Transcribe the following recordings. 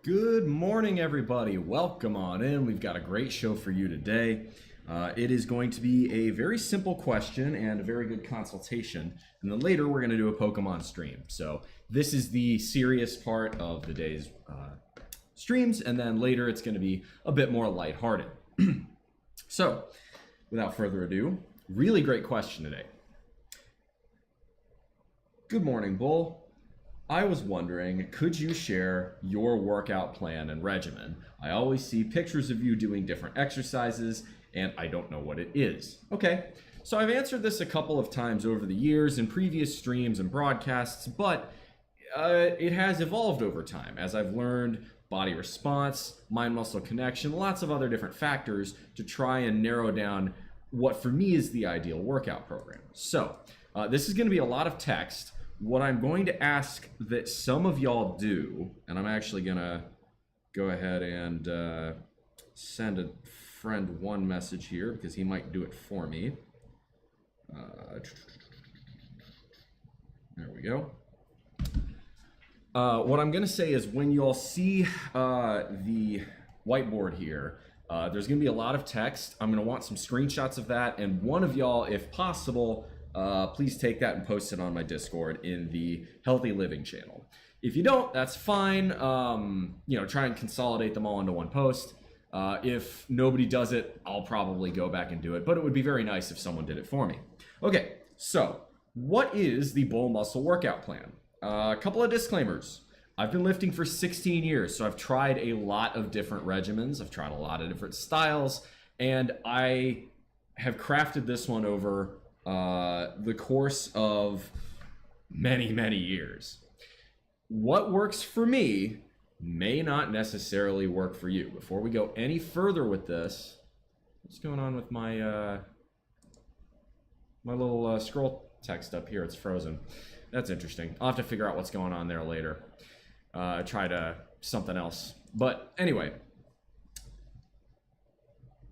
Good morning, everybody. Welcome on in. We've got a great show for you today. It is going to be a very simple question and a very good consultation. And then later, we're going to do a Pokemon stream. So this is the serious part of the day's streams. And then later, it's going to be a bit more lighthearted. So without further ado, really great question today. Good morning, Bull. I was wondering, could you share your workout plan and regimen? I always see pictures of you doing different exercises, and I don't know what it is. Okay, so I've answered this a couple of times over the years in previous streams and broadcasts, but it has evolved over time as I've learned body response, mind-muscle connection, lots of other different factors to try and narrow down what for me is the ideal workout program. So this is going to be a lot of text. What I'm going to ask that some of y'all do, and I'm actually going to go ahead and send a friend one message here because he might do it for me. There we go. What I'm going to say is when y'all see the whiteboard here, there's going to be a lot of text. I'm going to want some screenshots of that, and one of y'all, if possible, please take that and post it on my Discord in the Healthy Living channel. If you don't, that's fine. Try and consolidate them all into one post. If nobody does it, I'll probably go back and do it, but it would be very nice if someone did it for me. Okay, so what is the BullMuscle workout plan? A couple of disclaimers. I've been lifting for 16 years, so I've tried a lot of different regimens. I've tried a lot of different styles, and I have crafted this one over the course of many years. What works for me may not necessarily work for you. Before we go any further with this, what's going on with my my little scroll text up here? It's frozen. That's interesting. I'll have to figure out what's going on there later. Try to something else. But anyway,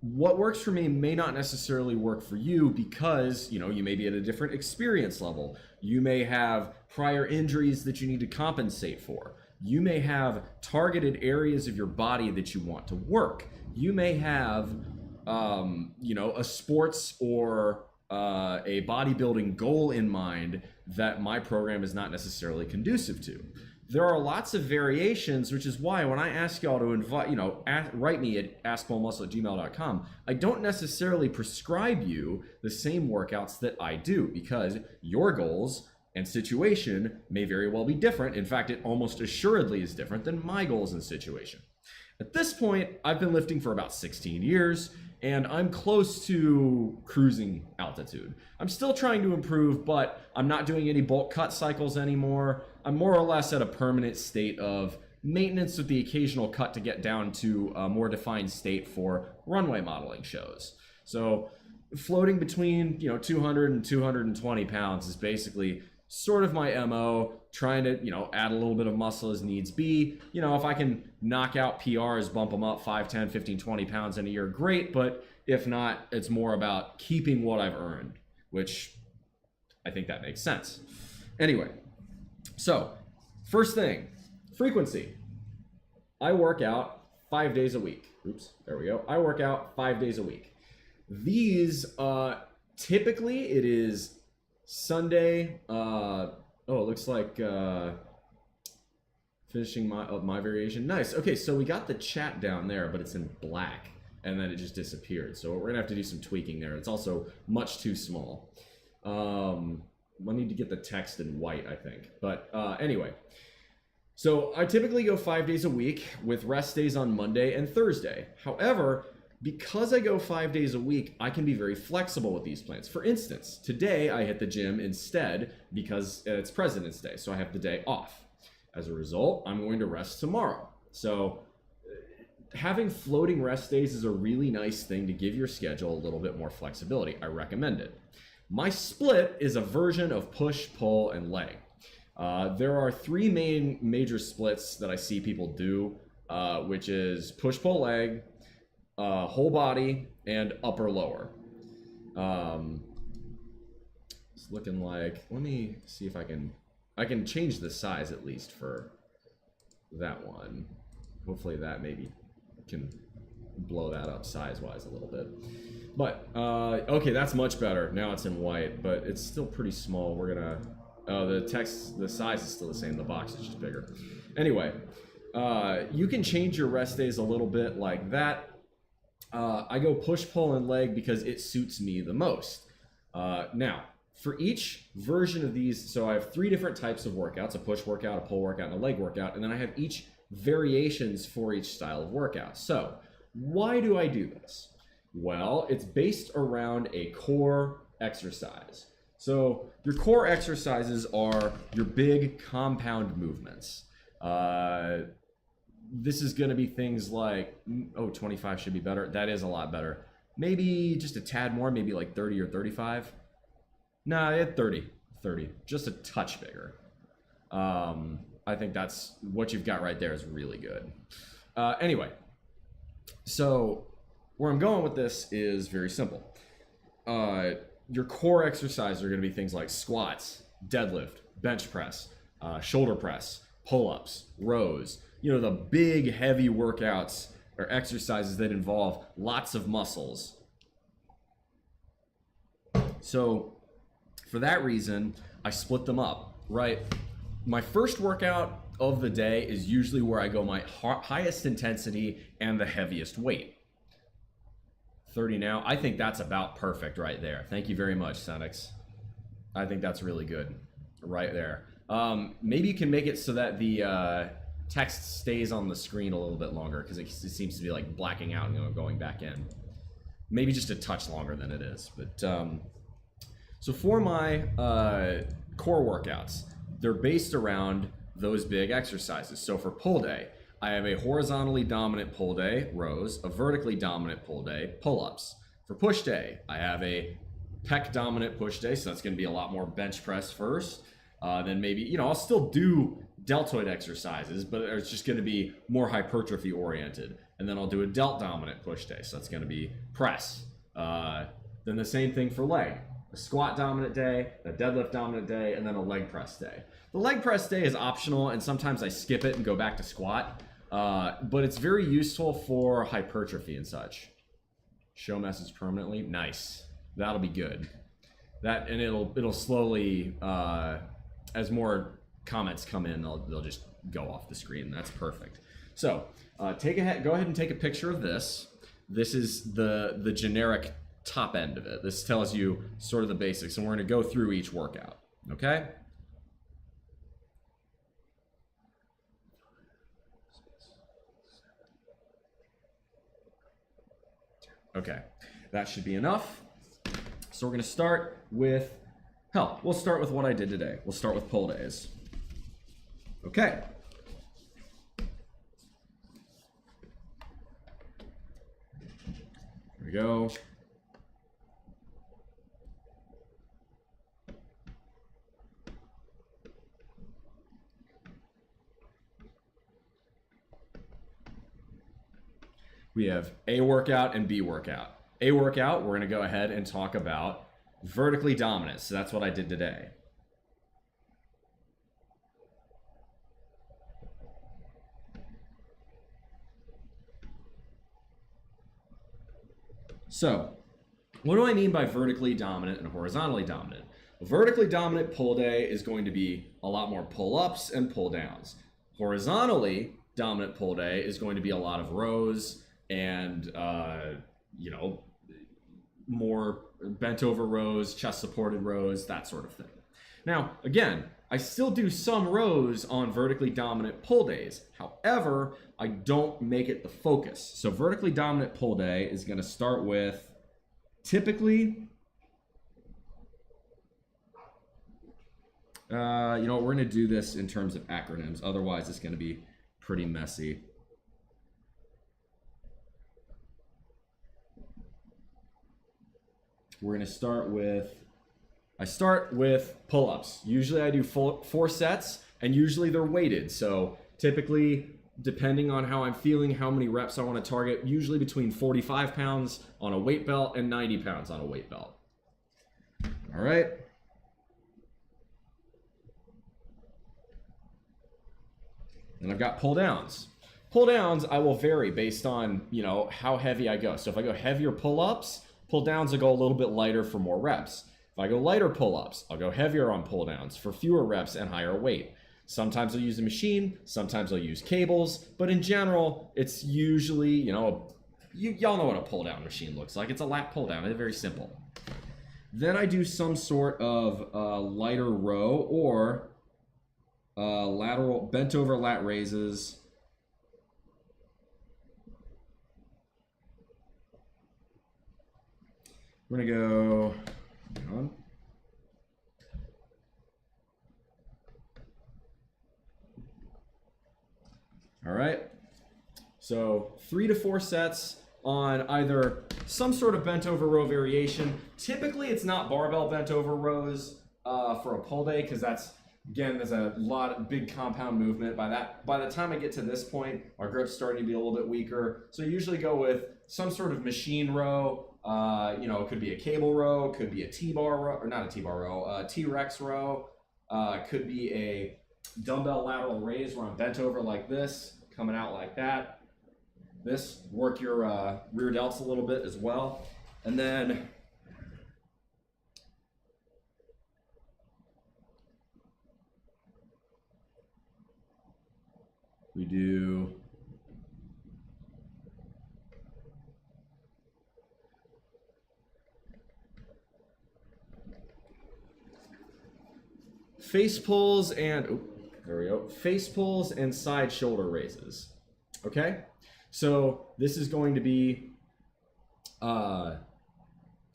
what works for me may not necessarily work for you because, you may be at a different experience level. You may have prior injuries that you need to compensate for. You may have targeted areas of your body that you want to work. You may have, a sports or a bodybuilding goal in mind that my program is not necessarily conducive to. There are lots of variations, which is why when I ask y'all to write me at askbullmuscle@gmail.com, I don't necessarily prescribe you the same workouts that I do because your goals and situation may very well be different. In fact, it almost assuredly is different than my goals and situation. At this point, I've been lifting for about 16 years, and I'm close to cruising altitude. I'm still trying to improve, but I'm not doing any bulk cut cycles anymore. I'm more or less at a permanent state of maintenance with the occasional cut to get down to a more defined state for runway modeling shows. So floating between 200 and 220 pounds is basically sort of my MO, trying to, add a little bit of muscle as needs be. If I can knock out PRs, bump them up 5, 10, 15, 20 pounds in a year, great. But if not, it's more about keeping what I've earned, which I think that makes sense. Anyway, so first thing, frequency. I work out 5 days a week. Oops, there we go. I work out 5 days a week. These, typically it is Sunday, it looks like finishing my variation. Nice. Okay, so we got the chat down there, but it's in black, and then it just disappeared. So we're gonna have to do some tweaking there. It's also much too small. I need to get the text in white, I think. But anyway, so I typically go 5 days a week with rest days on Monday and Thursday. However, because I go 5 days a week, I can be very flexible with these plans. For instance, today I hit the gym instead because it's President's Day, so I have the day off. As a result, I'm going to rest tomorrow. So having floating rest days is a really nice thing to give your schedule a little bit more flexibility. I recommend it. My split is a version of push, pull, and leg. There are three major splits that I see people do, which is push, pull, leg, whole body, and upper lower. It's looking like, let me see if I can change the size at least for that one. Hopefully that maybe can blow that up size-wise a little bit. But, okay, that's much better. Now it's in white, but it's still pretty small. We're gonna, the text, the size is still the same. The box is just bigger. Anyway, you can change your rest days a little bit like that. I go push, pull, and leg because it suits me the most. Now, for each version of these, so I have 3 different types of workouts, a push workout, a pull workout, and a leg workout, and then I have each variations for each style of workout. So, why do I do this? Well, it's based around a core exercise. So, your core exercises are your big compound movements. This is going to be things like, oh, 25 should be better. That is a lot better. Maybe just a tad more, maybe like 30 or 35. Nah, 30, just a touch bigger. I think that's what you've got right there is really good. Anyway, so where I'm going with this is very simple. Your core exercises are going to be things like squats, deadlift, bench press, shoulder press, pull-ups, rows. You know, the big, heavy workouts or exercises that involve lots of muscles. So for that reason, I split them up, right? My first workout of the day is usually where I go my highest intensity and the heaviest weight. 30 now. I think that's about perfect right there. Thank you very much, Senix. I think that's really good right there. Maybe you can make it so that the text stays on the screen a little bit longer because it seems to be like blacking out and going back in. Maybe just a touch longer than it is. But so for my core workouts, they're based around those big exercises. So for pull day, I have a horizontally dominant pull day, rows, a vertically dominant pull day, pull-ups. For push day, I have a pec dominant push day, so that's going to be a lot more bench press first. Then maybe, you know, I'll still do deltoid exercises, but it's just going to be more hypertrophy oriented. And then I'll do a delt dominant push day, so that's going to be press. Then the same thing for leg. A squat dominant day, a deadlift dominant day, and then a leg press day. The leg press day is optional, and sometimes I skip it and go back to squat. But it's very useful for hypertrophy and such. Show message permanently. Nice. That'll be good. That, and it'll slowly, as more comments come in, they'll just go off the screen. That's perfect. So go ahead and take a picture of this. This is the generic top end of it. This tells you sort of the basics, and we're going to go through each workout. Okay? Okay, that should be enough. So we're going to start with, we'll start with what I did today. We'll start with pull days. Okay. Here we go. We have A workout and B workout. A workout, we're going to go ahead and talk about vertically dominant. So that's what I did today. So, what do I mean by vertically dominant and horizontally dominant? A vertically dominant pull day is going to be a lot more pull-ups and pull-downs. Horizontally dominant pull day is going to be a lot of rows and, you know, more bent over rows, chest supported rows, that sort of thing. Now, again, I still do some rows on vertically dominant pull days. However, I don't make it the focus. So vertically dominant pull day is going to start with typically, you know, we're going to do this in terms of acronyms. Otherwise, it's going to be pretty messy. We're going to start with, I start with pull-ups. Usually I do 4 sets, and usually they're weighted. So typically, depending on how I'm feeling, how many reps I want to target, usually between 45 pounds on a weight belt and 90 pounds on a weight belt. All right. Then I've got pull downs. Pull downs, I will vary based on, you know, how heavy I go. So if I go heavier pull-ups, pull downs will go a little bit lighter for more reps. If I go lighter pull-ups, I'll go heavier on pull downs for fewer reps and higher weight. Sometimes I'll use a machine, sometimes I'll use cables, but in general, it's usually, you know, y'all know what a pull down machine looks like. It's a lat pull down, it's very simple. Then I do some sort of lighter row or lateral bent over lat raises. We're gonna go, hang on. All right, so 3 to 4 sets on either some sort of bent over row variation. Typically it's not barbell bent over rows for a pull day, because that's, again, there's a lot of big compound movement. By the time I get to this point, our grip's starting to be a little bit weaker. So I usually go with some sort of machine row. You know, it could be a cable row, could be a T-bar row, or not a T-bar row, T-Rex row, could be a dumbbell lateral raise where I'm bent over like this, coming out like that. This, work your rear delts a little bit as well. And then we do face pulls and, there we go, face pulls and side shoulder raises. Okay, so this is going to be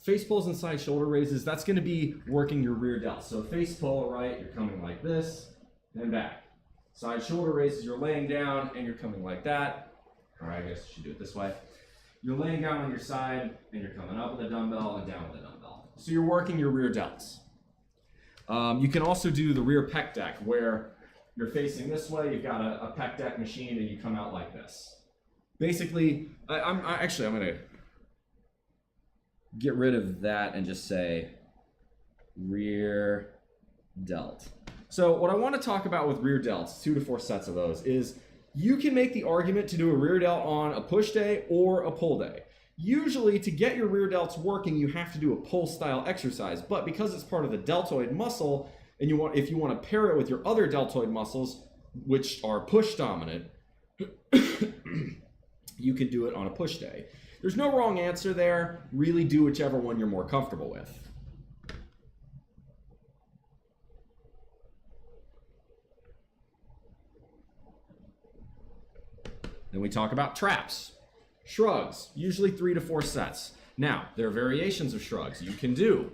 face pulls and side shoulder raises. That's going to be working your rear delts. So face pull, right, you're coming like this and back. Side shoulder raises, you're laying down and you're coming like that. Or I guess you should do it this way. You're laying down on your side and you're coming up with a dumbbell and down with a dumbbell. So you're working your rear delts. You can also do the rear pec deck, where you're facing this way, you've got a pec deck machine, and you come out like this. Basically, I'm going to get rid of that and just say rear delt. So what I want to talk about with rear delts, 2 to 4 sets of those, is you can make the argument to do a rear delt on a push day or a pull day. Usually, to get your rear delts working, you have to do a pull style exercise, but because it's part of the deltoid muscle, and if you want to pair it with your other deltoid muscles, which are push dominant, you can do it on a push day. There's no wrong answer there. Really do whichever one you're more comfortable with. Then we talk about traps. Shrugs, usually 3 to 4 sets. Now, there are variations of shrugs. You can do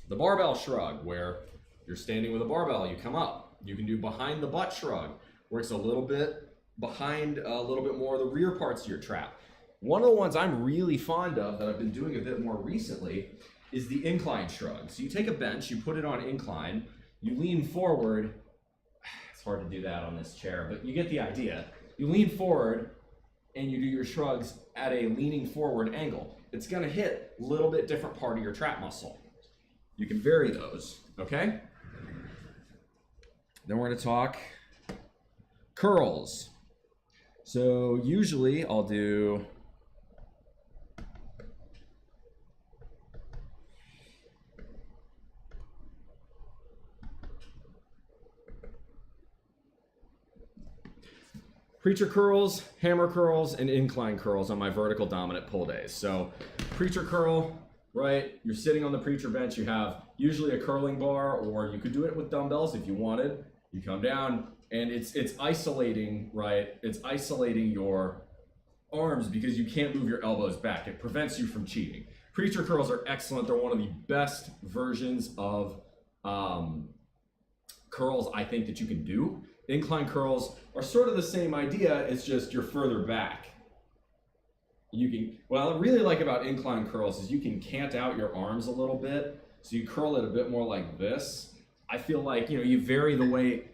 the barbell shrug, where you're standing with a barbell, you come up. You can do behind the butt shrug, where it's a little bit behind a little bit more of the rear parts of your trap. One of the ones I'm really fond of that I've been doing a bit more recently is the incline shrug. So you take a bench, you put it on incline, you lean forward. It's hard to do that on this chair, but you get the idea. You lean forward and you do your shrugs at a leaning forward angle. It's going to hit a little bit different part of your trap muscle. You can vary those, okay? Then we're going to talk curls. So usually I'll do preacher curls, hammer curls, and incline curls on my vertical dominant pull days. So preacher curl, right? You're sitting on the preacher bench. You have usually a curling bar, or you could do it with dumbbells if you wanted. You come down and it's isolating, right? It's isolating your arms because you can't move your elbows back. It prevents you from cheating. Preacher curls are excellent. They're one of the best versions of curls I think that you can do. Incline curls are sort of the same idea, it's just you're further back. What I really like about incline curls is you can cant out your arms a little bit, so you curl it a bit more like this. I feel like, you vary the way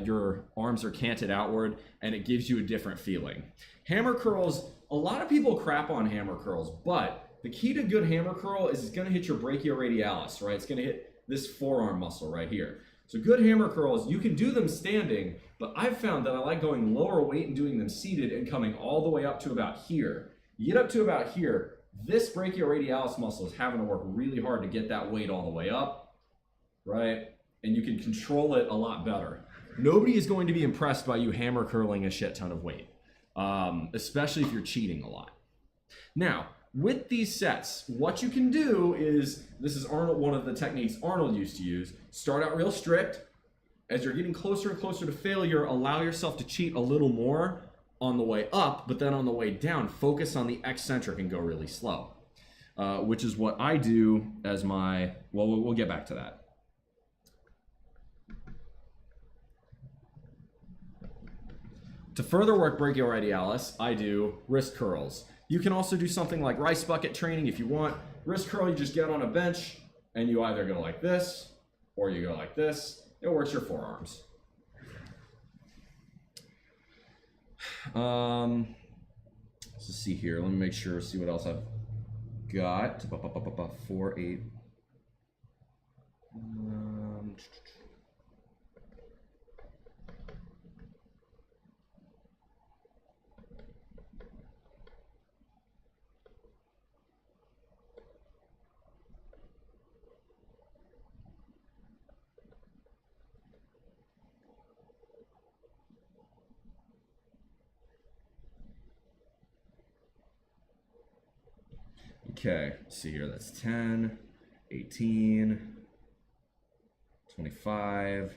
your arms are canted outward, and it gives you a different feeling. Hammer curls, a lot of people crap on hammer curls, but the key to good hammer curl is it's gonna hit your brachioradialis, right? It's gonna hit this forearm muscle right here. So good hammer curls, you can do them standing, but I've found that I like going lower weight and doing them seated and coming all the way up to about here. You get up to about here, this brachioradialis muscle is having to work really hard to get that weight all the way up, right? And you can control it a lot better. Nobody is going to be impressed by you hammer curling a shit ton of weight, especially if you're cheating a lot. Now, with these sets, what you can do is, this is Arnold, one of the techniques Arnold used to use, start out real strict. As you're getting closer and closer to failure, allow yourself to cheat a little more on the way up, but then on the way down, focus on the eccentric and go really slow, which is what I do as my, well, we'll get back to that. To further work brachioradialis, I do wrist curls. You can also do something like rice bucket training if you want. Wrist curl, you just get on a bench and you either go like this or you go like this. It works your forearms. Let's see here. Let me make sure, see what else I've got. 4, 8. Okay, let's see here, that's 10, 18, 25,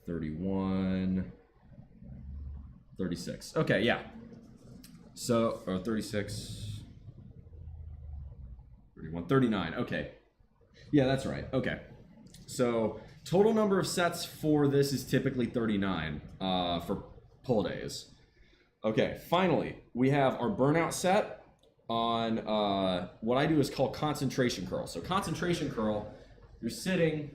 31, 36. Okay, yeah. So, 36, 31, 39, okay. Yeah, that's right, okay. So, total number of sets for this is typically 39 for pull days. Okay, finally, we have our burnout set on what I do is called concentration curl. So concentration curl, you're sitting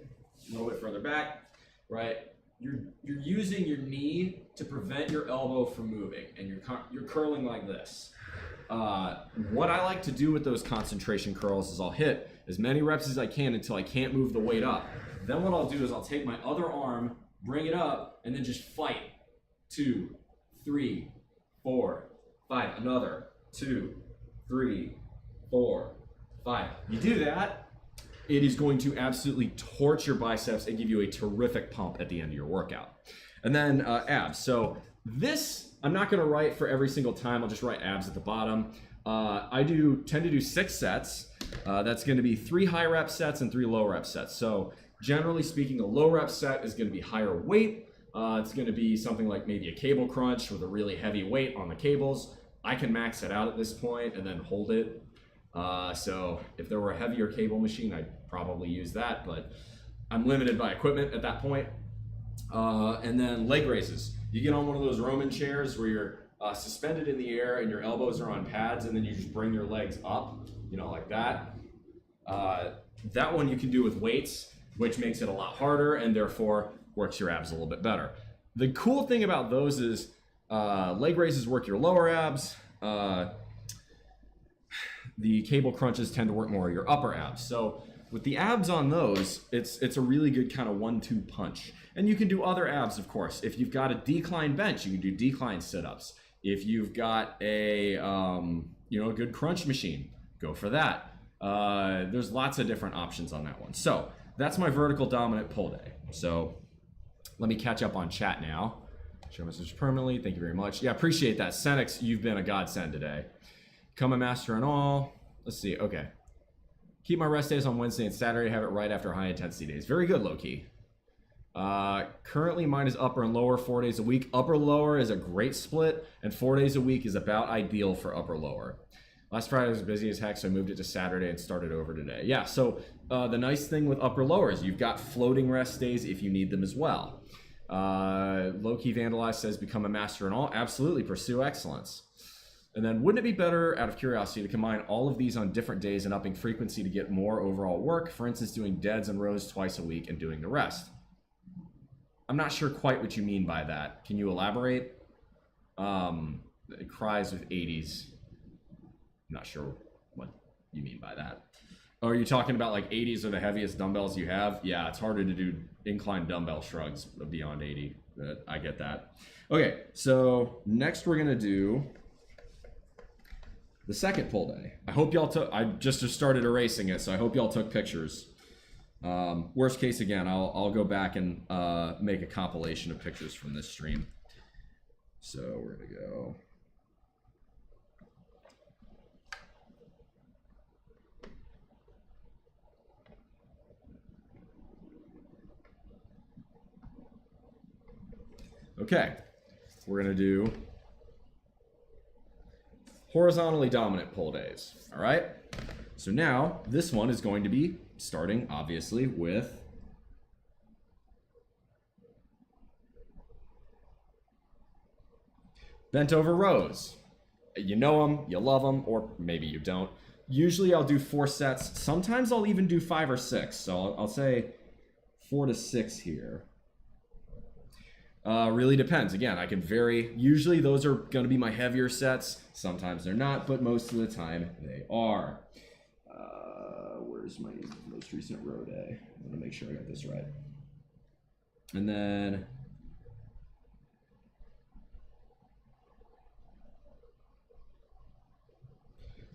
a little bit further back, right? You're using your knee to prevent your elbow from moving, and you're curling like this. What I like to do with those concentration curls is I'll hit as many reps as I can until I can't move the weight up. Then what I'll do is I'll take my other arm, bring it up, and then just fight. 2, 3, 4, 5. Another 2, 3, 4, 5. You do that, it is going to absolutely torch your biceps and give you a terrific pump at the end of your workout. And then abs. So this, I'm not going to write for every single time. I'll just write abs at the bottom. I tend to do 6 sets. That's going to be 3 high rep sets and 3 low rep sets. So generally speaking, a low rep set is going to be higher weight. It's going to be something like maybe a cable crunch with a really heavy weight on the cables. I can max it out at this point and then hold it. So if there were a heavier cable machine, I'd probably use that, but I'm limited by equipment at that point. And then leg raises. You get on one of those Roman chairs where you're suspended in the air and your elbows are on pads, and then you just bring your legs up, you know, like that. That one you can do with weights, which makes it a lot harder and therefore works your abs a little bit better. The cool thing about those is leg raises work your lower abs. The cable crunches tend to work more your upper abs. So with the abs on those, it's a really good kind of 1-2 punch. And you can do other abs, of course. If you've got a decline bench, you can do decline sit-ups. If you've got a a good crunch machine, go for that. There's lots of different options on that one. So that's my vertical dominant pull day. So let me catch up on chat now. Show message permanently. Thank you very much. Yeah, appreciate that. Senex, you've been a godsend today. Become a master in all. Let's see. Okay. Keep my rest days on Wednesday and Saturday. Have it right after high intensity days. Very good, Loki. Currently, mine is upper and lower 4 days a week. Upper lower is a great split, and 4 days a week is about ideal for upper lower. Last Friday was busy as heck, so I moved it to Saturday and started over today. Yeah, so the nice thing with upper lower is you've got floating rest days if you need them as well. Loki Vandalize says, become a master in all. Absolutely, pursue excellence. And then wouldn't it be better, out of curiosity, to combine all of these on different days and upping frequency to get more overall work? For instance, doing deads and rows twice a week and doing the rest. I'm not sure quite what you mean by that. Can you elaborate? It cries with 80s. I'm not sure what you mean by that. Are you talking about like 80s are the heaviest dumbbells you have? Yeah, it's harder to do incline dumbbell shrugs beyond 80. I get that. Okay, so next we're gonna do the second pull day. I hope y'all took, I just started erasing it, so I hope y'all took pictures. Worst case, again, I'll go back and make a compilation of pictures from this stream. So we're gonna go. Okay, we're gonna do horizontally dominant pull days. All right, so now this one is going to be starting obviously with bent over rows. You know them, you love them, or maybe you don't. Usually I'll do 4 sets. Sometimes I'll even do 5 or 6. So I'll say 4 to 6 here. Really depends. Again, I can vary. Usually those are going to be my heavier sets. Sometimes they're not, but most of the time they are. Where's my most recent row day? I want to make sure I got this right. And then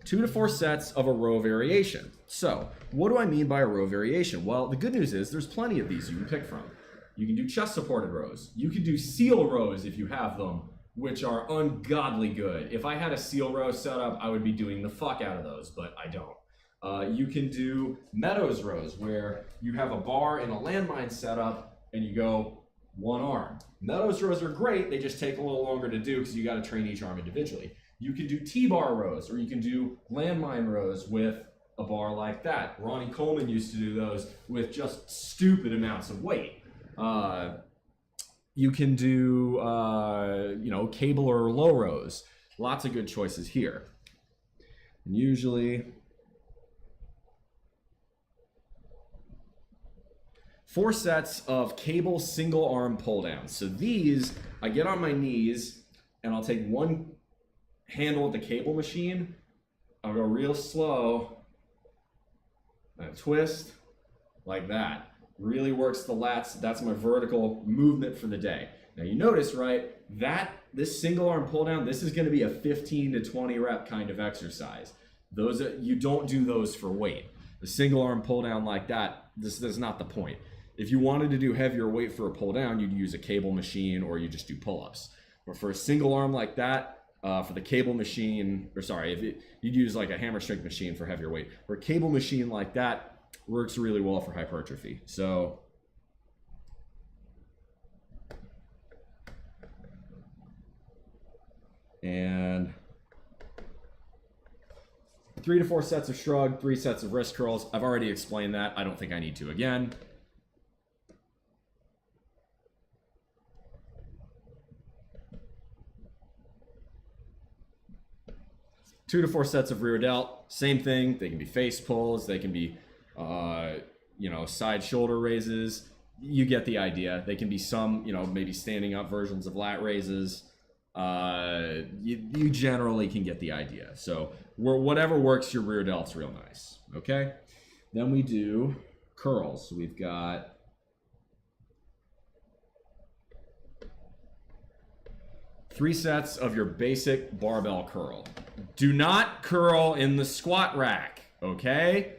two to 4 sets of a row variation. So what do I mean by a row variation? Well, the good news is there's plenty of these you can pick from. You can do chest supported rows. You can do seal rows if you have them, which are ungodly good. If I had a seal row set up, I would be doing the fuck out of those, but I don't. You can do meadows rows where you have a bar and a landmine setup and you go one arm. Meadows rows are great, they just take a little longer to do because you got to train each arm individually. You can do T-bar rows, or you can do landmine rows with a bar like that. Ronnie Coleman used to do those with just stupid amounts of weight. You can do, you know, cable or low rows. Lots of good choices here. And usually 4 sets of cable single arm pull downs. So these, I get on my knees and I'll take one handle with the cable machine. I'll go real slow and twist like that. Really works the lats. That's my vertical movement for the day. Now you notice, right, that this single arm pull down, this is going to be a 15 to 20 rep kind of exercise. Those you don't do those for weight. The single arm pull down like that, this is not the point. If you wanted to do heavier weight for a pull down, you'd use a cable machine or you just do pull-ups. But for a single arm like that, for the cable machine, or sorry, you'd use like a hammer strength machine for heavier weight. For a cable machine like that, works really well for hypertrophy. So and 3 to 4 sets of shrug, 3 sets of wrist curls. I've already explained that. I don't think I need to again. Two to 4 sets of rear delt, same thing. They can be face pulls, they can be, you know, side shoulder raises. You get the idea. They can be some, you know, maybe standing up versions of lat raises. You generally can get the idea. So whatever works your rear delt's real nice. Okay. Then we do curls. So we've got three sets of your basic barbell curl. Do not curl in the squat rack, okay?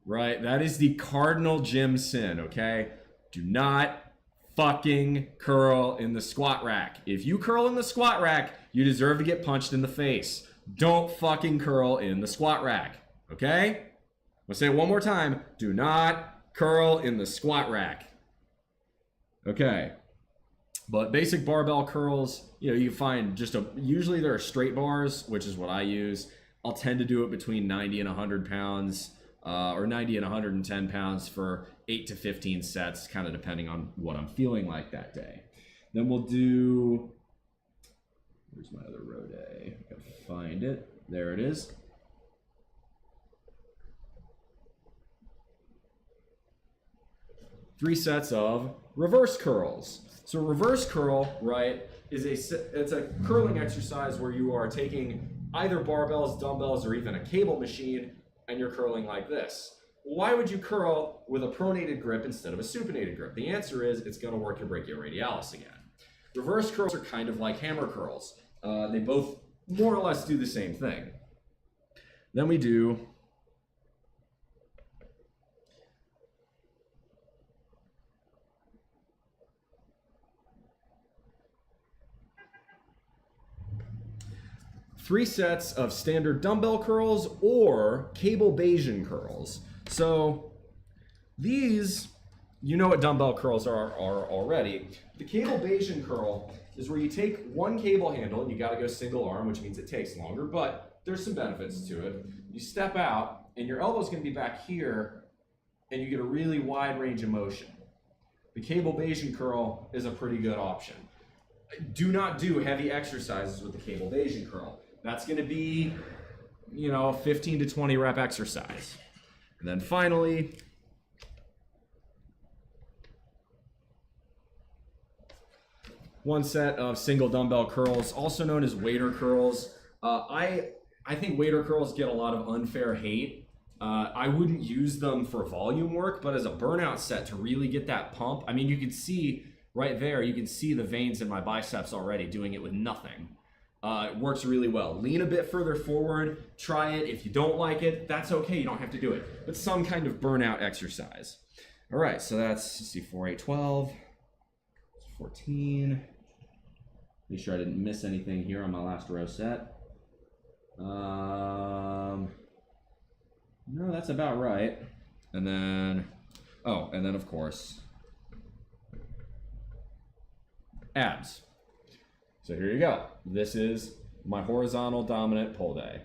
Right, that is the cardinal gym sin, okay? Do not fucking curl in the squat rack. If you curl in the squat rack, you deserve to get punched in the face. Don't fucking curl in the squat rack, okay? I'm gonna say it one more time. Do not curl in the squat rack. Okay. But basic barbell curls, you know, you find just usually there are straight bars, which is what I use. I'll tend to do it between 90 and 100 pounds, or 90 and 110 pounds for 8 to 15 sets, kind of depending on what I'm feeling like that day. Then we'll do, where's my other row day? I gotta find it. There it is. Three sets of reverse curls. So reverse curl, right, it's a curling exercise where you are taking either barbells, dumbbells, or even a cable machine, and you're curling like this. Why would you curl with a pronated grip instead of a supinated grip? The answer is it's going to work your brachioradialis again. Reverse curls are kind of like hammer curls. They both more or less do the same thing. Then we do three sets of standard dumbbell curls or cable Bayesian curls. So these, you know what dumbbell curls are already. The cable Bayesian curl is where you take one cable handle, and you got to go single arm, which means it takes longer, but there's some benefits to it. You step out, and your elbow's going to be back here, and you get a really wide range of motion. The cable Bayesian curl is a pretty good option. Do not do heavy exercises with the cable Bayesian curl. That's going to be, 15 to 20 rep exercise. And then finally, one set of single dumbbell curls, also known as waiter curls. I think waiter curls get a lot of unfair hate. I wouldn't use them for volume work, but as a burnout set to really get that pump, I mean, you can see right there, you can see the veins in my biceps already doing it with nothing. It works really well. Lean a bit further forward, try it. If you don't like it, that's okay, you don't have to do it. But some kind of burnout exercise. All right, so that's, let's see, 4, 8, 12, 14. Make sure I didn't miss anything here on my last row set. No, that's about right. And then, of course, abs. So here you go. This is my horizontal dominant pull day.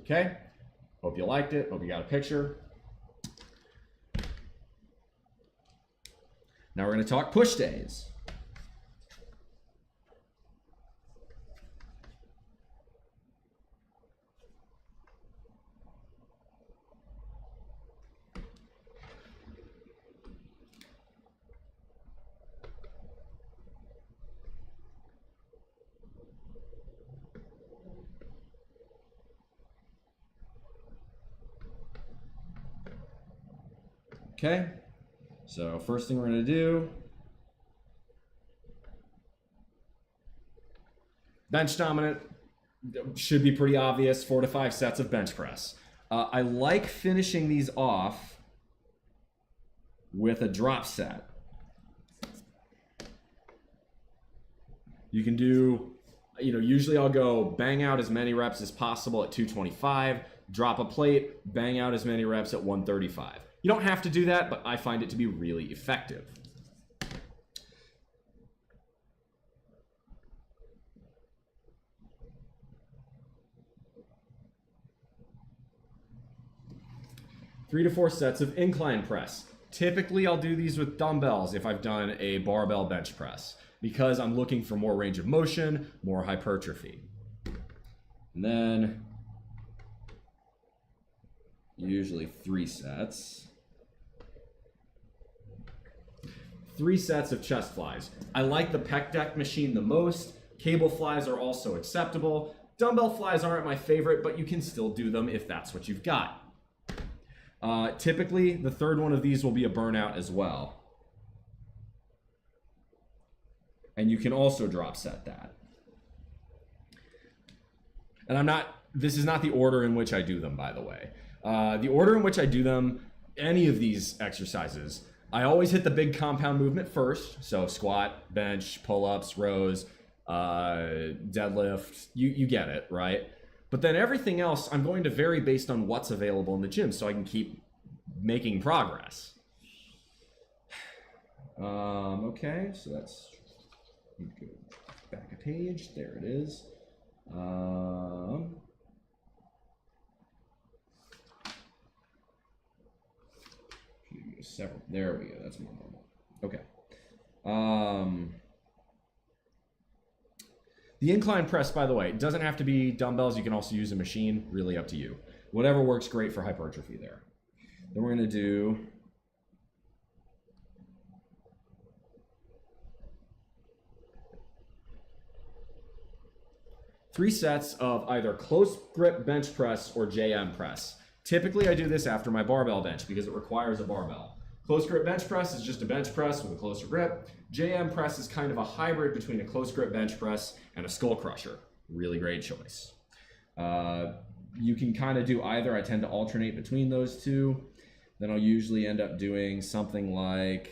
Okay, hope you liked it. Hope you got a picture. Now we're going to talk push days. Okay, so first thing we're going to do, bench dominant, should be pretty obvious, 4 to 5 sets of bench press. I like finishing these off with a drop set. You can do, usually I'll go bang out as many reps as possible at 225, drop a plate, bang out as many reps at 135. You don't have to do that, but I find it to be really effective. Three to 4 sets of incline press. Typically, I'll do these with dumbbells if I've done a barbell bench press, because I'm looking for more range of motion, more hypertrophy. And then, usually 3 sets. 3 sets of chest flies. I like the pec deck machine the most. Cable flies are also acceptable. Dumbbell flies aren't my favorite, but you can still do them if that's what you've got. Typically, the third one of these will be a burnout as well. And you can also drop set that. And this is not the order in which I do them, by the way. The order in which I do them, any of these exercises, I always hit the big compound movement first. So squat, bench, pull-ups, rows, deadlift, you get it, right? But then everything else, I'm going to vary based on what's available in the gym so I can keep making progress. Okay, so that's, go back a page, there it is. Several. There we go. That's more normal. Okay. The incline press, by the way, it doesn't have to be dumbbells. You can also use a machine. Really up to you. Whatever works great for hypertrophy there. Then we're going to do 3 sets of either close grip bench press or JM press. Typically, I do this after my barbell bench because it requires a barbell. Close grip bench press is just a bench press with a closer grip. JM press is kind of a hybrid between a close grip bench press and a skull crusher. Really great choice. You can kind of do either. I tend to alternate between those two. Then I'll usually end up doing something like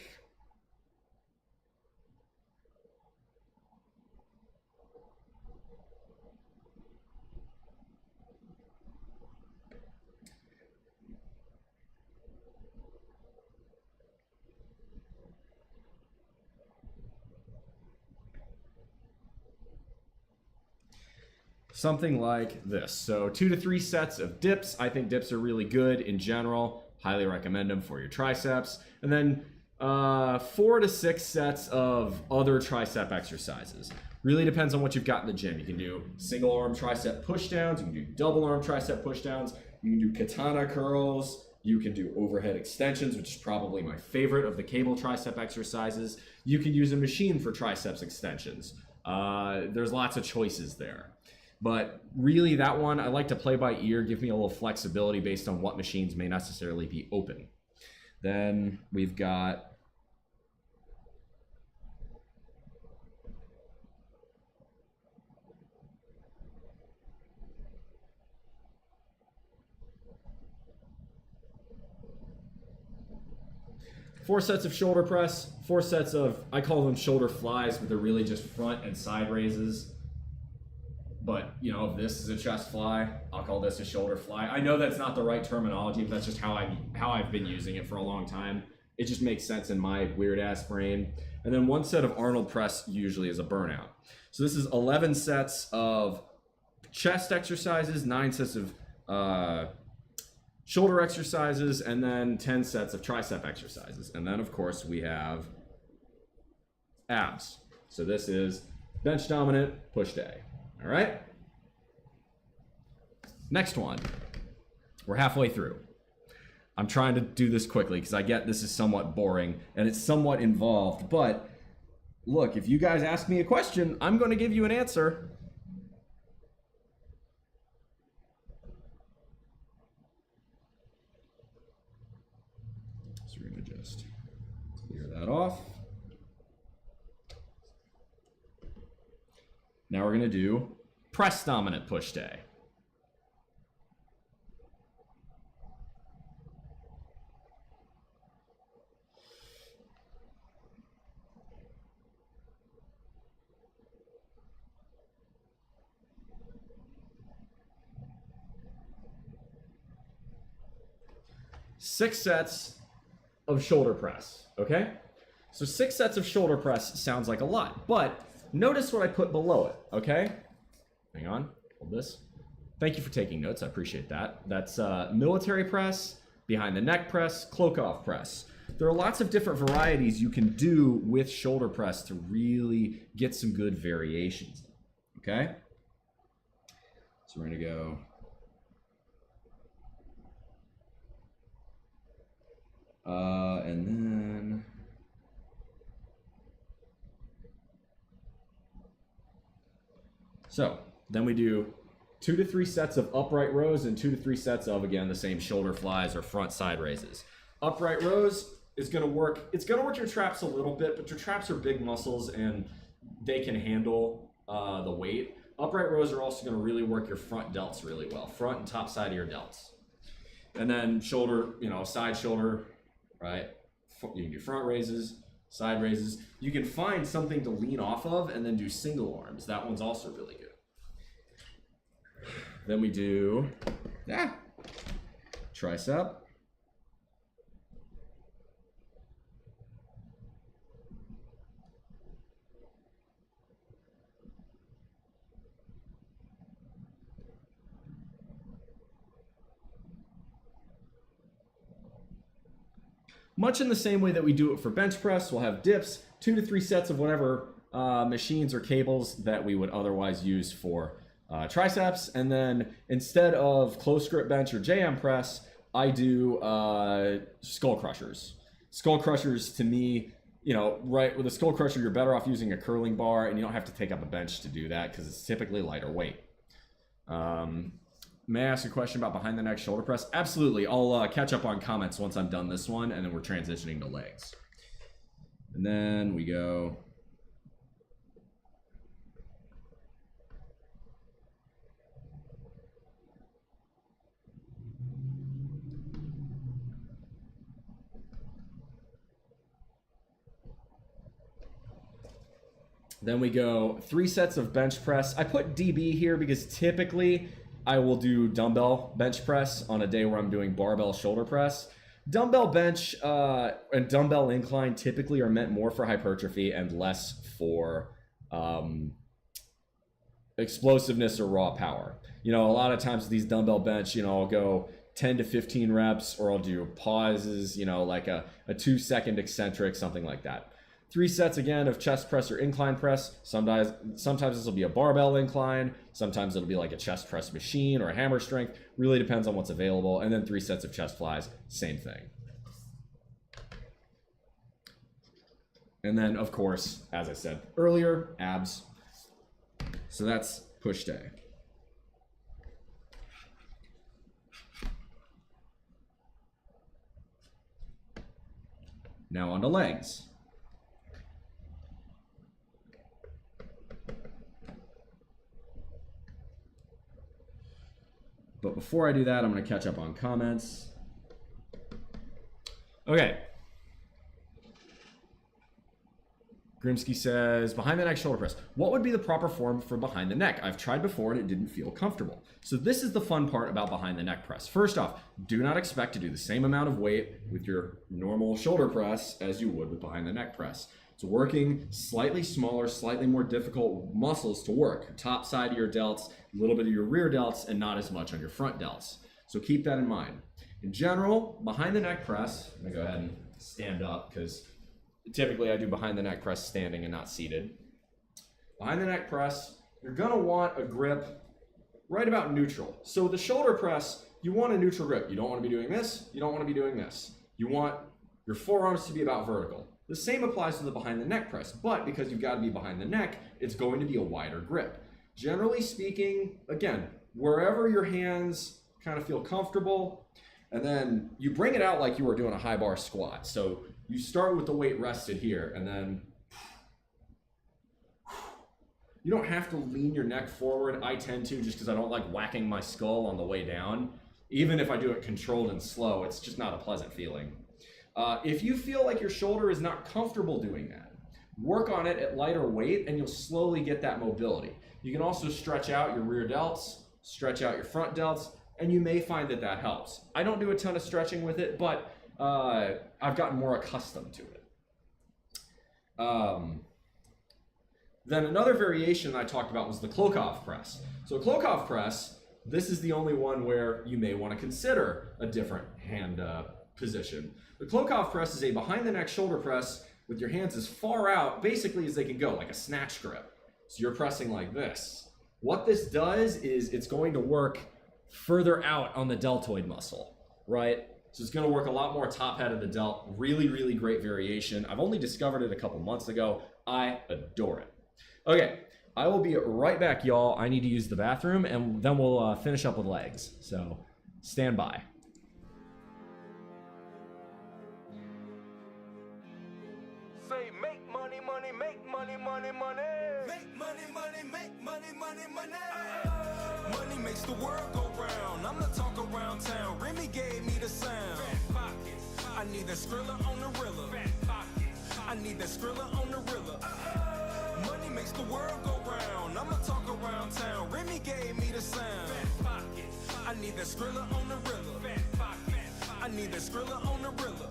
something like this. So 2 to 3 sets of dips. I think dips are really good in general. Highly recommend them for your triceps. And then 4 to 6 sets of other tricep exercises. Really depends on what you've got in the gym. You can do single arm tricep push downs. You can do double arm tricep push downs. You can do katana curls. You can do overhead extensions, which is probably my favorite of the cable tricep exercises. You can use a machine for triceps extensions. There's lots of choices there. But really that one, I like to play by ear, give me a little flexibility based on what machines may necessarily be open. Then we've got four sets of shoulder press, 4 sets of, I call them shoulder flies, but they're really just front and side raises. But, you know, if this is a chest fly, I'll call this a shoulder fly. I know that's not the right terminology, but that's just how I've been using it for a long time. It just makes sense in my weird-ass brain. And then 1 set of Arnold press usually is a burnout. So this is 11 sets of chest exercises, 9 sets of shoulder exercises, and then 10 sets of tricep exercises. And then, of course, we have abs. So this is bench dominant push day. All right. Next one. We're halfway through. I'm trying to do this quickly because I get this is somewhat boring and it's somewhat involved. But look, if you guys ask me a question, I'm going to give you an answer. So we're going to just clear that off. Now we're going to do press dominant push day. Six sets of shoulder press, okay? So 6 sets of shoulder press sounds like a lot, but notice what I put below it, okay? Hang on, hold this. Thank you for taking notes, I appreciate that. That's military press, behind the neck press, cloak off press. There are lots of different varieties you can do with shoulder press to really get some good variations, okay? So we're gonna go and then so then we do 2 to 3 sets of upright rows and 2 to 3 sets of, again, the same shoulder flies or front side raises. Upright rows is going to work, it's going to work your traps a little bit, but your traps are big muscles and they can handle the weight. Upright rows are also going to really work your front delts really well, front and top side of your delts. And then shoulder, you know, side shoulder, right? You can do front raises, side raises. You can find something to lean off of and then do single arms. That one's also really good. Then we do tricep. Much in the same way that we do it for bench press, we'll have dips, 2 to 3 sets of whatever machines or cables that we would otherwise use for triceps. And then instead of close grip bench or JM press, I do skull crushers. Skull crushers, to me, you know, right, with a skull crusher, you're better off using a curling bar and you don't have to take up a bench to do that because it's typically lighter weight. May I ask a question about behind the neck shoulder press? Absolutely. I'll catch up on comments once I'm done this one, and then we're transitioning to legs. And then we go. Then we go 3 sets of bench press. I put DB here because typically I will do dumbbell bench press on a day where I'm doing barbell shoulder press. Dumbbell bench and dumbbell incline typically are meant more for hypertrophy and less for explosiveness or raw power. You know, a lot of times with these dumbbell bench, you know, I'll go 10 to 15 reps, or I'll do pauses, you know, like a 2-second eccentric, something like that. 3 sets again of chest press or incline press. Sometimes this will be a barbell incline. Sometimes it'll be like a chest press machine or a hammer strength. Really depends on what's available. And then 3 sets of chest flies, same thing. And then, of course, as I said earlier, abs. So that's push day. Now on to legs. But before I do that, I'm going to catch up on comments. Okay. Grimsky says, behind the neck shoulder press. What would be the proper form for behind the neck? I've tried before and it didn't feel comfortable. So this is the fun part about behind the neck press. First off, do not expect to do the same amount of weight with your normal shoulder press as you would with behind the neck press. It's working slightly smaller, slightly more difficult muscles to work. Top side of your delts, a little bit of your rear delts, and not as much on your front delts. So keep that in mind. In general, behind the neck press, I'm gonna go ahead and stand up because typically I do behind the neck press standing and not seated. Behind the neck press, you're gonna want a grip right about neutral. So the shoulder press, you want a neutral grip. You don't wanna be doing this, you don't wanna be doing this. You want your forearms to be about vertical. The same applies to the behind the neck press, but because you've got to be behind the neck, it's going to be a wider grip. Generally speaking, again, wherever your hands kind of feel comfortable, and then you bring it out like you were doing a high bar squat. So you start with the weight rested here, and then you don't have to lean your neck forward. I tend to, just because I don't like whacking my skull on the way down. Even if I do it controlled and slow, it's just not a pleasant feeling. If you feel like your shoulder is not comfortable doing that, work on it at lighter weight and you'll slowly get that mobility. You can also stretch out your rear delts, stretch out your front delts, and you may find that that helps. I don't do a ton of stretching with it, but I've gotten more accustomed to it. Then another variation I talked about was the Klokov press. So Klokov press, this is the only one where you may want to consider a different hand position. The Klokov press is a behind the neck shoulder press with your hands as far out basically as they can go, like a snatch grip. So you're pressing like this. What this does is it's going to work further out on the deltoid muscle, right? So it's going to work a lot more top head of the delt. Really, really great variation. I've only discovered it a couple months ago. I adore it. Okay, I will be right back, y'all. I need to use the bathroom, and then we'll finish up with legs. So stand by. Say make money, money, make money, money, money. Make money, money, make money, money, money. Money makes the world go round. I'm the talk around town. Remy gave me the sound. Fat pockets. I need that Skrilla on the Rilla. Fat pockets. I need that Skrilla on the Rilla. Money makes the world go round. I'm the talk around town. Remy gave me the sound. Fat pockets. I need that Skrilla on the Rilla. Fat pockets. I need that Skrilla on the Rilla.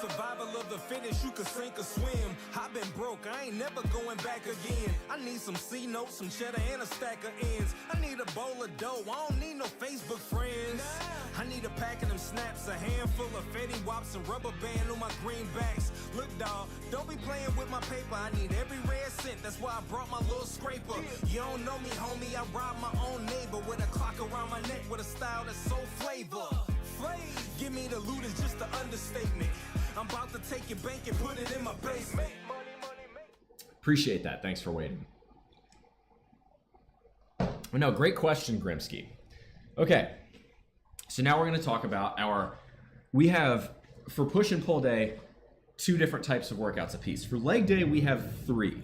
Survival of the fittest, you can sink or swim. I've been broke, I ain't never going back again. I need some C-notes, some cheddar, and a stack of ends. I need a bowl of dough, I don't need no Facebook friends. I need a pack of them snaps, a handful of Fetty Wops, and rubber band on my greenbacks. Look, dawg, don't be playing with my paper. I need every red cent, that's why I brought my little scraper. You don't know me, homie, I rob my own neighbor with a clock around my neck with a style that's so flavor. Give me the loot is just an understatement. I'm about to take your bank and put it in my basement. Money, money, Appreciate that. Thanks for waiting. No, great question, Grimsky. Okay, so now we're going to talk about we have, for push and pull day, 2 different types of workouts apiece. For leg day, we have 3.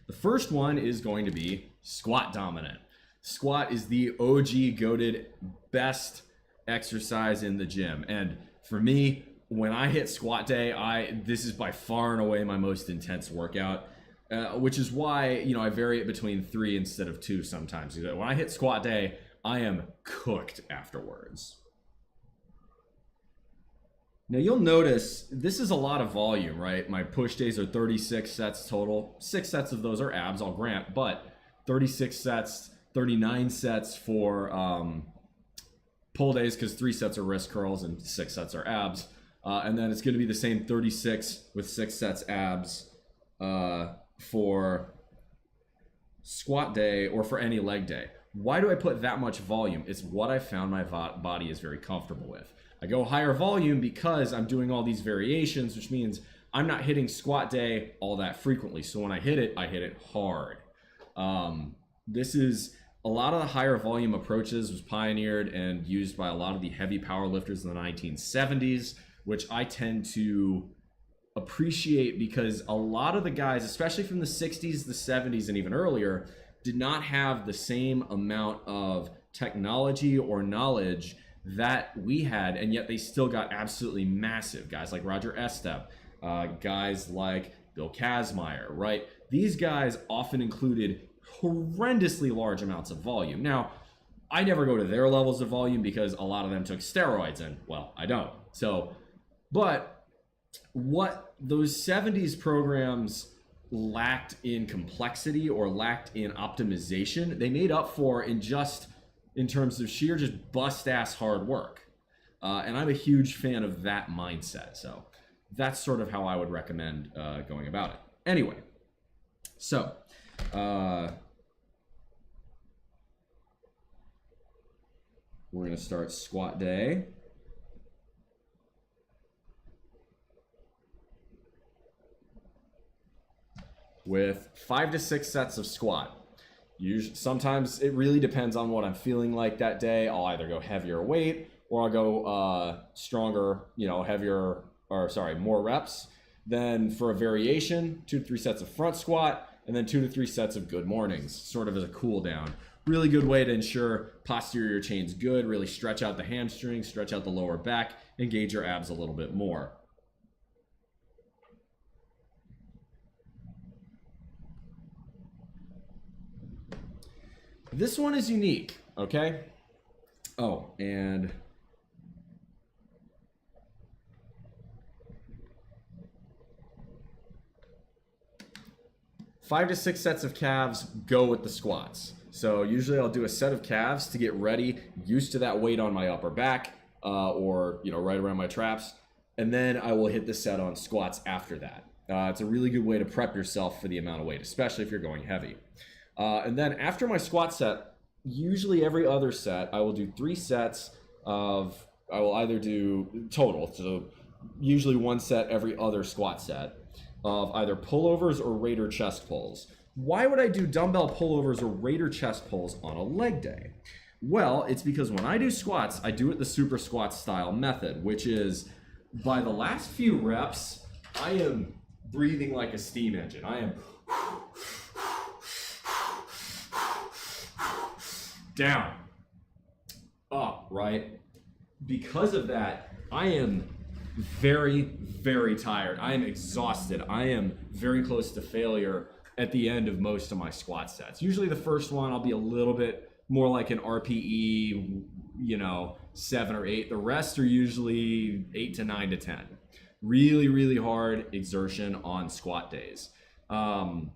The first one is going to be squat dominant. Squat is the OG goated best exercise in the gym. And for me, when I hit squat day, this is by far and away my most intense workout, which is why, you know, I vary it between 3 instead of 2 sometimes. When I hit squat day, I am cooked afterwards. Now you'll notice this is a lot of volume, right? My push days are 36 sets total. 6 sets of those are abs, I'll grant, but 36 sets, 39 sets for pull days because 3 sets are wrist curls and 6 sets are abs. And then it's going to be the same 36 with 6 sets abs for squat day or for any leg day. Why do I put that much volume? It's what I found my body is very comfortable with. I go higher volume because I'm doing all these variations, which means I'm not hitting squat day all that frequently. So when I hit it hard. This is a lot of the higher volume approaches was pioneered and used by a lot of the heavy power lifters in the 1970s, which I tend to appreciate because a lot of the guys, especially from the 60s, the 70s, and even earlier, did not have the same amount of technology or knowledge that we had, and yet they still got absolutely massive. Guys like Roger Estep, guys like Bill Kazmaier, right? These guys often included horrendously large amounts of volume. Now, I never go to their levels of volume because a lot of them took steroids, and, well, I don't. So, but what those 70s programs lacked in complexity or lacked in optimization, they made up for in terms of sheer just bust-ass hard work. And I'm a huge fan of that mindset. So that's sort of how I would recommend going about it. Anyway, so we're going to start squat day. With 5 to 6 sets of squat. Sometimes it really depends on what I'm feeling like that day. I'll either go heavier weight or I'll go stronger, more reps. Then for a variation, 2 to 3 sets of front squat, and then 2 to 3 sets of good mornings, sort of as a cool down. Really good way to ensure posterior chain's good, really stretch out the hamstrings, stretch out the lower back, engage your abs a little bit more. This one is unique, okay? Oh, and five to 6 sets of calves go with the squats. So usually I'll do a set of calves to get ready, used to that weight on my upper back, or right around my traps, and then I will hit the set on squats after that. It's a really good way to prep yourself for the amount of weight, especially if you're going heavy. And then after my squat set, usually every other set, I will do 3 sets I will either do total, so usually 1 set every other squat set of either pullovers or Raider chest pulls. Why would I do dumbbell pullovers or Raider chest pulls on a leg day? Well, it's because when I do squats, I do it the super squat style method, which is by the last few reps, I am breathing like a steam engine. I am down, up, right? Because of that, I am very, very tired. I am exhausted. I am very close to failure at the end of most of my squat sets. Usually the first one, I'll be a little bit more like an RPE, 7 or 8. The rest are usually 8 to 9 to 10. Really, really hard exertion on squat days. And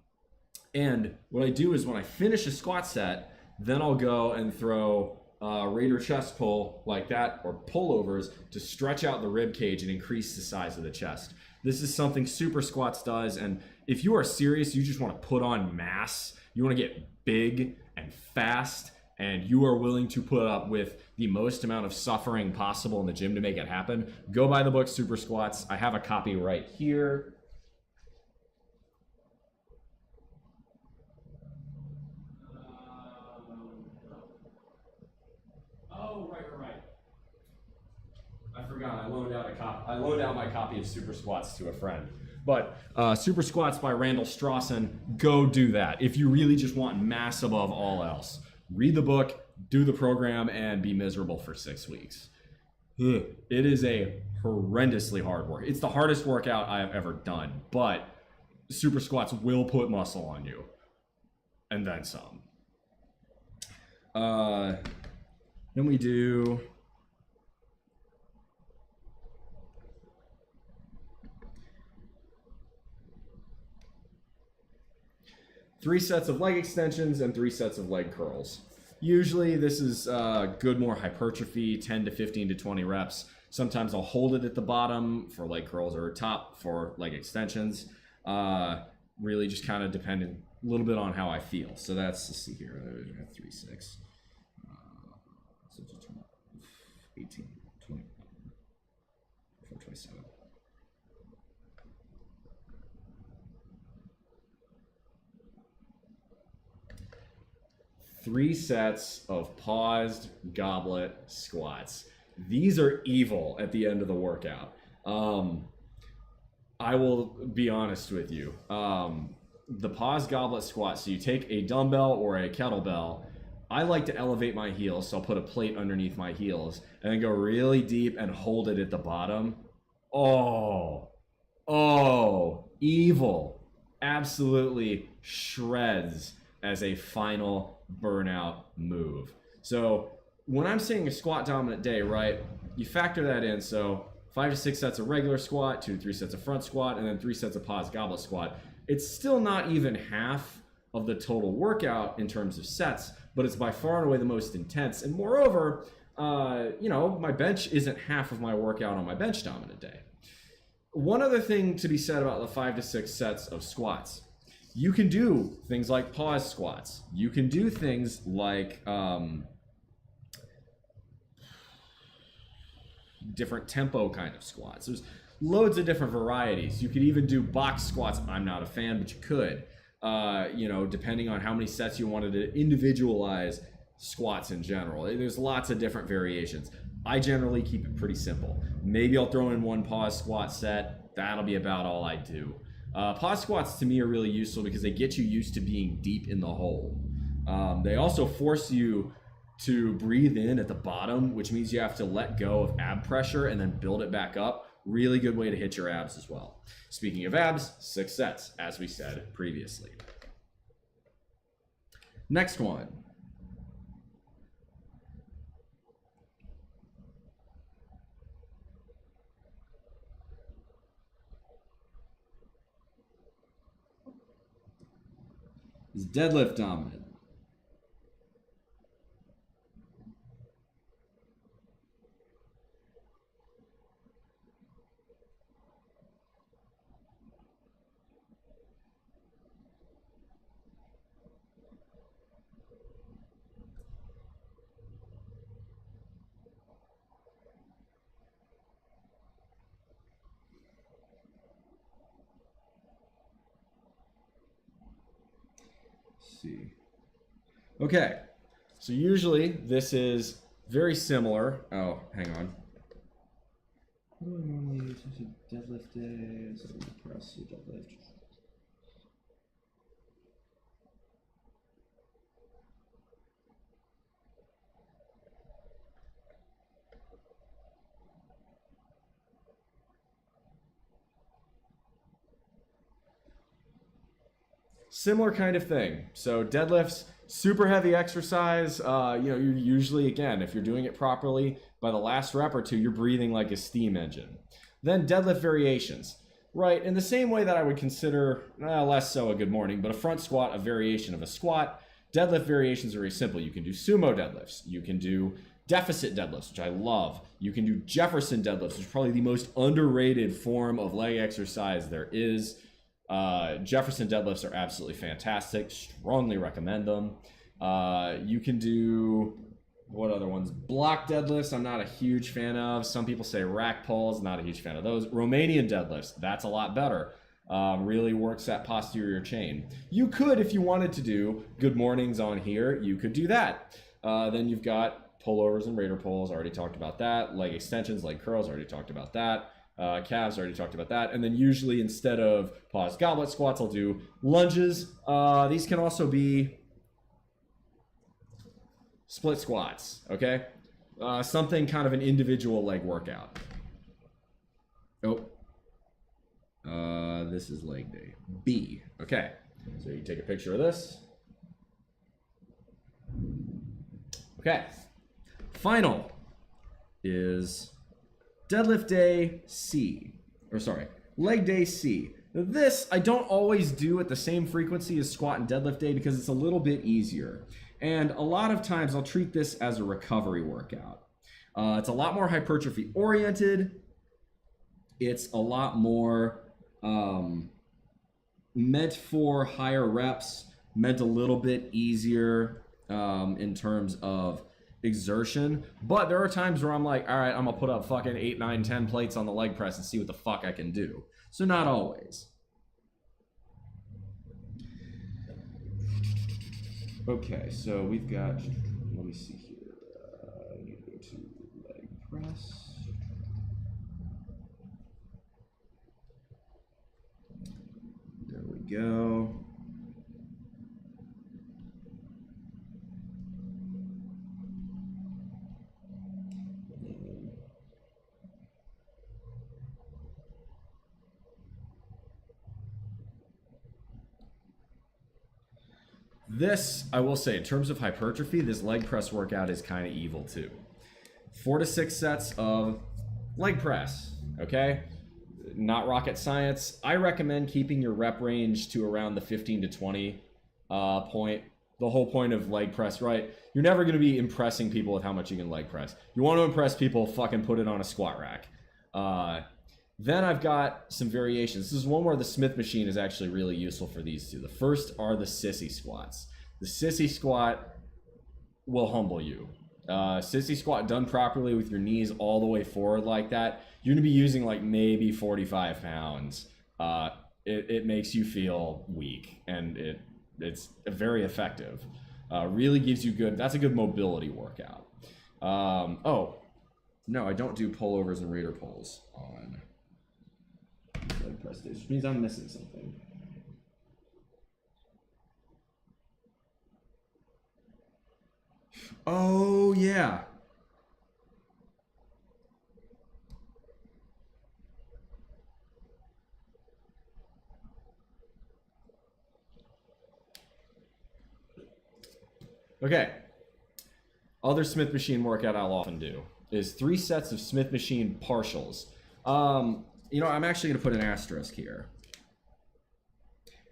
what I do is when I finish a squat set, then I'll go and throw Raider chest pull like that, or pullovers to stretch out the rib cage and increase the size of the chest. This is something super squats does, and if you are serious, you just want to put on mass, you want to get big and fast, and you are willing to put up with the most amount of suffering possible in the gym to make it happen, go buy the book Super Squats. I have a copy right here. workout. I loaned out my copy of Super Squats to a friend. But Super Squats by Randall Strawson, go do that. If you really just want mass above all else, read the book, do the program, and be miserable for 6 weeks. It is a horrendously hard work. It's the hardest workout I have ever done, but Super Squats will put muscle on you. And then some. Then we do... three sets of leg extensions and 3 sets of leg curls. Usually this is good, more hypertrophy, 10 to 15 to 20 reps. Sometimes I'll hold it at the bottom for leg curls or top for leg extensions. Really just kind of depending a little bit on how I feel. So that's, let's see here, 3, 6, 18, 20, 27. 3 sets of paused goblet squats. These are evil at the end of the workout. I will be honest with you. The paused goblet squat, so you take a dumbbell or a kettlebell. I like to elevate my heels, so I'll put a plate underneath my heels and then go really deep and hold it at the bottom. Oh, evil. Absolutely shreds as a final burnout move. So when I'm saying a squat dominant day, right, you factor that in. So 5 to 6 sets of regular squat, 2 to 3 sets of front squat, and then 3 sets of paused goblet squat. It's still not even half of the total workout in terms of sets, but it's by far and away the most intense. And moreover, my bench isn't half of my workout on my bench dominant day. One other thing to be said about the 5 to 6 sets of squats. You can do things like pause squats. You can do things like different tempo kind of squats. There's loads of different varieties. You could even do box squats. I'm not a fan, but you could. Depending on how many sets you wanted to individualize squats in general. There's lots of different variations. I generally keep it pretty simple. Maybe I'll throw in 1 pause squat set. That'll be about all I do. Pause squats to me are really useful because they get you used to being deep in the hole. They also force you to breathe in at the bottom, which means you have to let go of ab pressure and then build it back up. Really good way to hit your abs as well. Speaking of abs, 6 sets, as we said previously. Next one. Is deadlift dominant. See. Okay, so usually this is very similar. Oh, hang on. What do I normally use? Deadlift day, so press deadlift. Similar kind of thing. So deadlifts, super heavy exercise. You're usually, again, if you're doing it properly, by the last rep or 2, you're breathing like a steam engine. Then deadlift variations, right? In the same way that I would consider, less so a good morning, but a front squat, a variation of a squat. Deadlift variations are very simple. You can do sumo deadlifts. You can do deficit deadlifts, which I love. You can do Jefferson deadlifts, which is probably the most underrated form of leg exercise there is. Jefferson deadlifts are absolutely fantastic. Strongly recommend them. You can do, what other ones? Block deadlifts, I'm not a huge fan of. Some people say rack pulls, not a huge fan of those. Romanian deadlifts, that's a lot better. Really works that posterior chain. You could, if you wanted to do good mornings on here, you could do that. Then you've got pullovers and raider pulls, already talked about that. Leg extensions, leg curls, already talked about that. Calves, already talked about that. And then usually instead of paused goblet squats, I'll do lunges. These can also be split squats, okay? Something kind of an individual leg workout. Oh. This is leg day. B. Okay. So you take a picture of this. Okay. Final is deadlift day C. Or sorry, leg day C. Now this I don't always do at the same frequency as squat and deadlift day because it's a little bit easier. And a lot of times I'll treat this as a recovery workout. It's a lot more hypertrophy oriented. It's a lot more meant for higher reps, meant a little bit easier in terms of exertion. But there are times where I'm like, all right, I'm gonna put up fucking 8, 9, 10 plates on the leg press and see what the fuck I can do. So not always. Okay, so we've got, let me see here. I need to go to leg press. There we go. This, I will say, in terms of hypertrophy, this leg press workout is kind of evil too. 4 to 6 sets of leg press, okay? Not rocket science. I recommend keeping your rep range to around the 15 to 20 point. The whole point of leg press, right? You're never going to be impressing people with how much you can leg press. You want to impress people, fucking put it on a squat rack. Then I've got some variations. This is one where the Smith machine is actually really useful for these two. The first are the sissy squats. The sissy squat will humble you. Sissy squat done properly with your knees all the way forward like that, you're gonna be using like maybe 45 pounds. It makes you feel weak, and it's very effective. Really gives you good, that's a good mobility workout. Oh, no, I don't do pullovers and raider pulls on leg press days, which means I'm missing something. Oh, yeah. Okay. Other Smith machine workout I'll often do is 3 sets of Smith machine partials. You know, I'm actually going to put an asterisk here.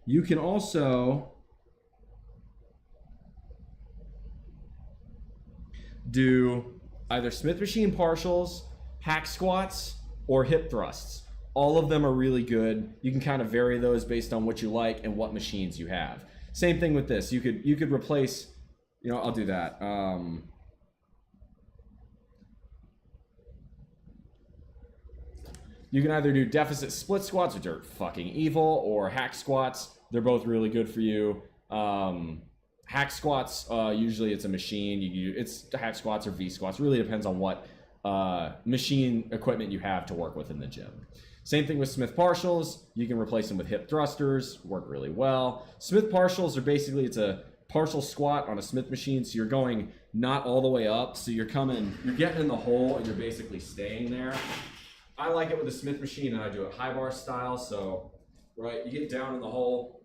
You can also do either Smith machine partials, hack squats, or hip thrusts. All of them are really good. You can kind of vary those based on what you like and what machines you have. Same thing with this. You could replace, you know, I'll do that. You can either do deficit split squats, which are fucking evil, or hack squats. They're both really good for you. Hack squats, usually it's a machine. It's hack squats or V squats. Really depends on what machine equipment you have to work with in the gym. Same thing with Smith partials. You can replace them with hip thrusters. Work really well. Smith partials are basically, it's a partial squat on a Smith machine. So you're going not all the way up. So you're getting in the hole and you're basically staying there. I like it with the Smith machine, and I do it high bar style. So, right, you get down in the hole,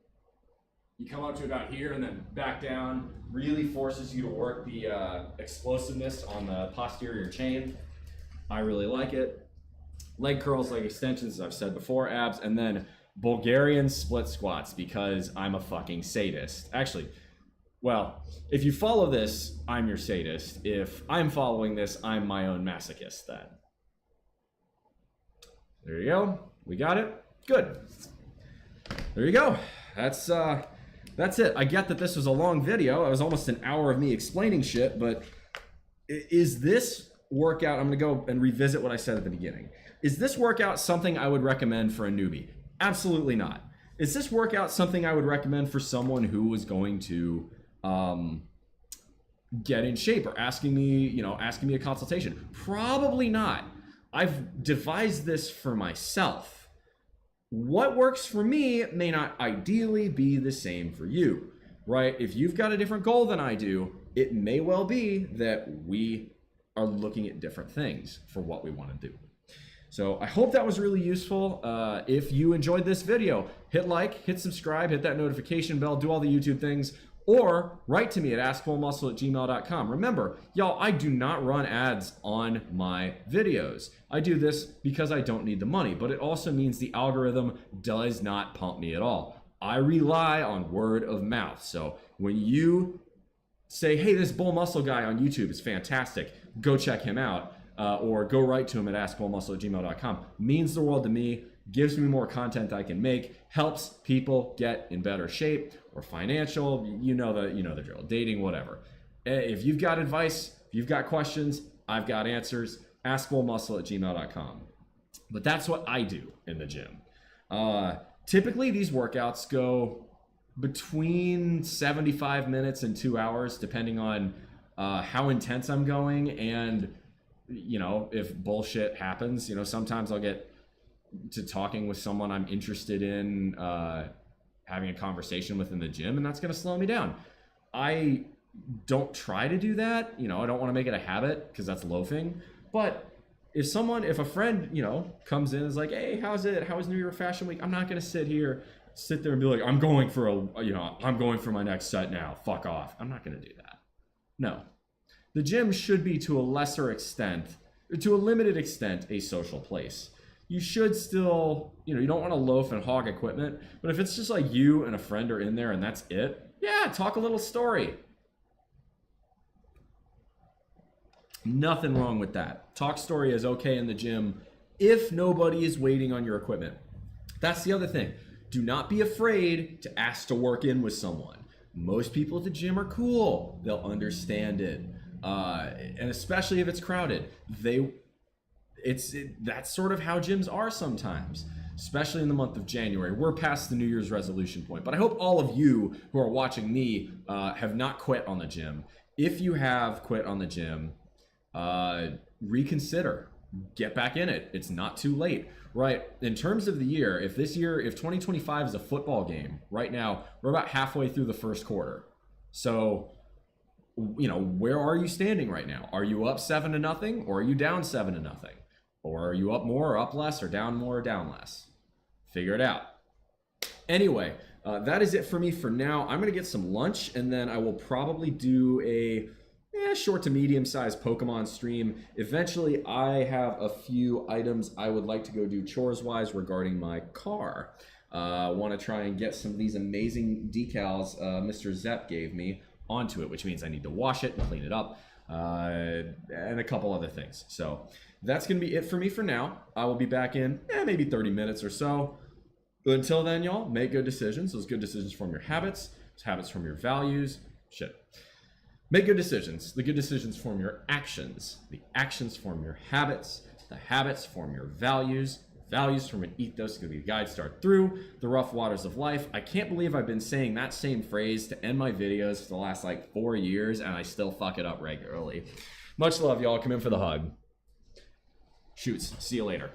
you come up to about here and then back down. Really forces you to work the explosiveness on the posterior chain. I really like it. Leg curls, leg extensions, as I've said before, abs, and then Bulgarian split squats because I'm a fucking sadist. Actually, well, if you follow this, I'm your sadist. If I'm following this, I'm my own masochist then. There you go. We got it. Good. There you go. That's it. I get that this was a long video. It was almost an hour of me explaining shit, but is this workout, I'm going to go and revisit what I said at the beginning. Is this workout something I would recommend for a newbie? Absolutely not. Is this workout something I would recommend for someone who was going to get in shape or asking me a consultation? Probably not. I've devised this for myself. What works for me may not ideally be the same for you, right? If you've got a different goal than I do, it may well be that we are looking at different things for what we want to do. So I hope that was really useful. If you enjoyed this video, hit like, hit subscribe, hit that notification bell, do all the YouTube things, or write to me at askbullmuscle@gmail.com. Remember, y'all, I do not run ads on my videos. I do this because I don't need the money, but it also means the algorithm does not pump me at all. I rely on word of mouth. So when you say, hey, this BullMuscle guy on YouTube is fantastic, go check him out, or go write to him at askbullmuscle@gmail.com, means the world to me, gives me more content I can make, helps people get in better shape or financial, you know the drill, dating, whatever. If you've got advice, if you've got questions, I've got answers, askbullmuscle@gmail.com. But that's what I do in the gym. Typically these workouts go between 75 minutes and 2 hours, depending on how intense I'm going, and if bullshit happens. Sometimes I'll get to talking with someone I'm interested in having a conversation with in the gym, and that's going to slow me down. I don't try to do that. I don't want to make it a habit because that's loafing. But if a friend, comes in and is like, hey, how was New Year Fashion Week? I'm not going to sit there and be like, I'm going for my next set now. Fuck off. I'm not going to do that. No. The gym should be, to a limited extent, a social place. You should still, you don't want to loaf and hog equipment, but if it's just like you and a friend are in there and that's it, yeah, talk a little story. Nothing wrong with that. Talk story is okay in the gym if nobody is waiting on your equipment. That's the other thing. Do not be afraid to ask to work in with someone. Most people at the gym are cool. They'll understand it. And especially if it's crowded, that's sort of how gyms are sometimes, especially in the month of January. We're past the New Year's resolution point, but I hope all of you who are watching me have not quit on the gym. If you have quit on the gym, reconsider, get back in it. It's not too late, right? In terms of the year, if 2025 is a football game, right now we're about halfway through the first quarter. So where are you standing right now? Are you up 7-0, or are you down 7-0? Or are you up more or up less, or down more or down less? Figure it out. Anyway, that is it for me for now. I'm going to get some lunch, and then I will probably do a short to medium sized Pokemon stream. Eventually, I have a few items I would like to go do chores wise regarding my car. I want to try and get some of these amazing decals Mr. Zepp gave me onto it, which means I need to wash it and clean it up, and a couple other things. So that's going to be it for me for now. I will be back in maybe 30 minutes or so. But until then, y'all, make good decisions. Those good decisions form your habits. Those habits form your values. Make good decisions. The good decisions form your actions. The actions form your habits. The habits form your values. Values from an ethos is going to be a guide start through the rough waters of life. I can't believe I've been saying that same phrase to end my videos for the last 4 years, and I still fuck it up regularly. Much love, y'all. Come in for the hug. Shoots. See you later.